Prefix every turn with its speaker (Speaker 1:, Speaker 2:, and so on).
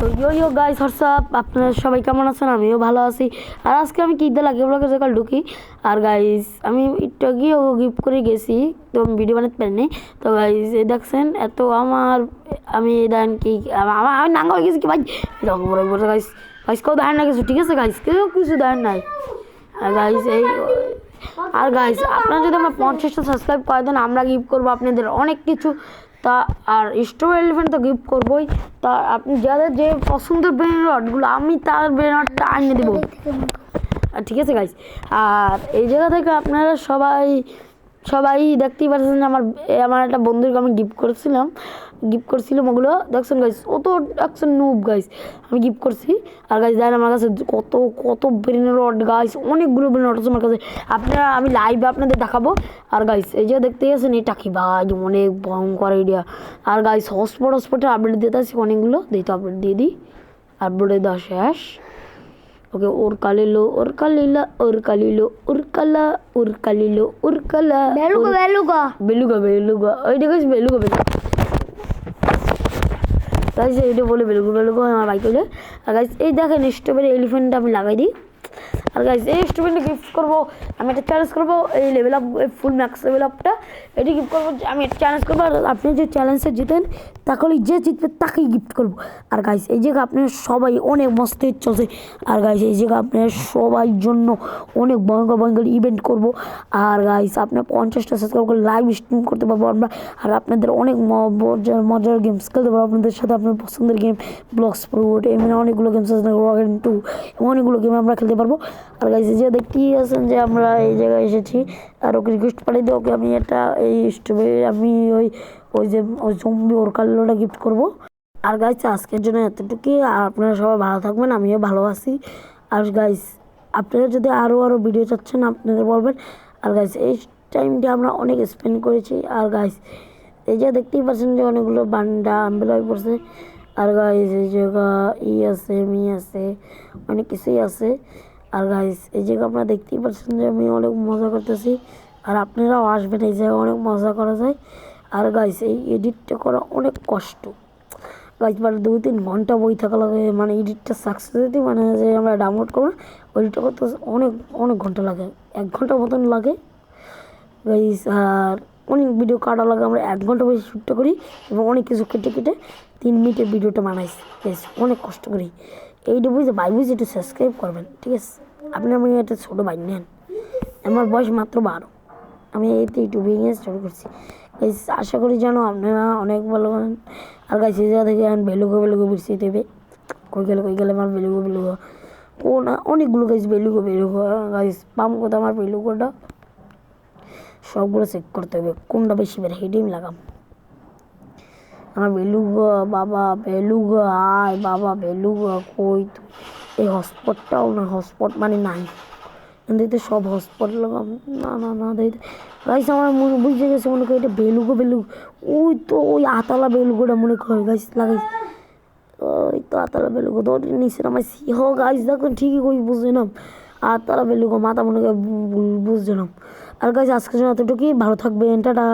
Speaker 1: তো ইয়ো guys WhatsApp, আপনারা সবাই কেমন আছেন? আমিও ভালো আছি। আর আজকে আমি কী দিয়ে লাগে ব্লগে সকাল ঢুকি। আর গাইস আমি একটু গিয়ে গিফট করে গেছি, তো আমি ভিডিও বানাতে পারিনি। তো গাইস এই দেখছেন এত আমি দেন কি আমি নাঙ্গা হয়ে গেছি কি ভাই, গাইস গাইস কেউ দেন না কিছু, ঠিক আছে গাইস, কেউ কিছু দেন নাই। আর গাইস আর গাইস আপনারা যদি আমার 50টা সাবস্ক্রাইব করে দেন, আমরা গিফট করবো আপনাদের অনেক কিছু। তা আর স্টোভ এলিফেন্ট তো গিফট করবোই। তা আপনি যাদের যে পছন্দের ব্রেন রডগুলো, আমি তার ব্রেন রডটা আনিয়ে দেবো, ঠিক আছে গাইস। আর এই জায়গা থেকে আপনারা সবাই দেখতেই পাচ্ছেন যে আমার একটা বন্ধুকে আমি গিফট করছিলাম ওগুলো দেখছেন গাইস। ও তো দেখছেন নুব গাইস, আমি গিফট করছি। আর গাইস দেখেন আমার কাছে কত ব্রেন রড গাইস, অনেকগুলো ব্রেন রড আছে আমার কাছে। আমি লাইভে আপনাদের দেখাবো। আর গাইস এই যে দেখতে গেছেন এটা কি ভাই, অনেক ভয়ঙ্কর আইডিয়া। আর গাইস হটস্পটের আপডেট দিতে আসি অনেকগুলো, দিতে আপডেট দিয়ে দিই, আপডেটে দেওয়া শেষ। ওকে ওর কালিলো বেলুগা ওইটা গাইস বেলুগা গাইস, এইটা বলে বেলুগা আমার বাইক হলে। আর গাইস এই দেখেন স্টোভের এলিফেন্টটা আমি লাগাই দিই। আর গাইস এই স্টুডেন্টকে গিফট করবো, আমি একটা চ্যালেঞ্জ করবো, এই লেভেল আপ ফুল ম্যাক্স লেভেল আপটা এটি গিফট করবো। আমি একটা চ্যালেঞ্জ করবো, আর আপনি যে চ্যালেঞ্জে জিতেন তাহলে যে জিতবে তাকেই গিফট করবো। আর গাইস এই জায়গা আপনার সবাই অনেক মস্ত চলছে। আর গাইস এই জায়গা আপনার সবাই জন্য অনেক ভয়ঙ্কর ইভেন্ট করবো। আর গাইস আপনার 50টা সাবস্ক্রাইব করে লাইভ স্ট্রিম করতে পারবো আমরা। আর আপনাদের অনেক মজার গেমস খেলতে পারবো আপনাদের সাথে, আপনার পছন্দের গেম ব্লক্স প্রোট, এমনি অনেকগুলো গেমস আছে, রকেট 2, অনেকগুলো গেম আমরা খেলতে পারবো। আর গাইস যে দেখতেই আছেন যে আমরা এই জায়গায় এসেছি। আর ওকে রিকোয়েস্ট পাঠিয়ে দিই, ওকে আমি এই স্টোভে আমি ওই জম্বি ওর কালোটা গিফট করবো। আর গাইস আজকের জন্য এতটুকুই। আর আপনারা সবাই ভালো থাকবেন, আমিও ভালো আছি। আর গাইস আপনারা যদি আরও ভিডিও চাচ্ছেন আপনাদের বলবেন। আর গাইস এই টাইমটা আমরা অনেক স্পেন্ড করেছি। আর গাইস এই যে দেখতেই পাচ্ছেন যে অনেকগুলো বান্ডা আম্বেলাই পড়ছে। আর গাইস এই জায়গা আছে আছে অনেক কিছুই আছে। আর গাইস এই জায়গা আপনারা দেখতেই পাচ্ছেন যে আমি অনেক মজা করতেছি। আর আপনারাও আসবেন, এই জায়গায় অনেক মজা করা যায়। আর গাইস এই এডিটটা করা অনেক কষ্ট গাইস, মানে 2-3 ঘন্টা বই থাকা লাগে, মানে এডিটটা সাকসেস হতে, মানে যে আমরা ডাউনলোড করবো এডিটটা করতে অনেক ঘন্টা লাগে, 1 ঘন্টার মতন লাগে গাইস। আর অনেক ভিডিও কাটা লাগে, আমরা 1 ঘন্টা বসে শ্যুটটা করি এবং অনেক কিছু কেটে 3 মিনিটের ভিডিওটা বানাইছি গাইস, অনেক কষ্ট করি। এইটা বুঝে ভাই বুঝে একটু সাবস্ক্রাইব করবেন, ঠিক আছে? আপনি আমি একটা ছোটো ভাই নেন, আমার বয়স মাত্র 12, আমি এইতে ইউটিউবে স্টার্ট করছি গাইস। আশা করি যেন আপনারা অনেক ভালো করেন। আর গাইস এই জায়গা থেকে বেলুগো বেশি দেবে, কই গেলে আমার বেলুগো না অনেকগুলো গাইস বেলুগো গাইস পাম কোথা আমার বেলুগোটা, সবগুলো চেক করতে হবে কোনটা বেশি বেড়ে, হেডিং লাগাম। আমার বেলুগা বাবা, বেলুগা আয় বাবা, বেলুগা কই তুই? এই হটস্পটটাও না, হটস্পট মানে নাই দিতে, সব হটস্পট লাগাম। না দিতে গাইস আমার বুঝতে গেছে, মনে করি এটা বেলুগো ওই তো ওই আতালা বেলুগোটা মনে করে গাইস লাগাইস, ওই তো আতালা বেলুগো তো নিচে নামাইছি। গাইস দেখো ঠিকই কই বুঝছে না, আতালা বেলুগো মাথা মনে করে বুঝছে না। আর গাইস আজকের জন্য এতটুকুই, ভালো থাকবেন, টাটা।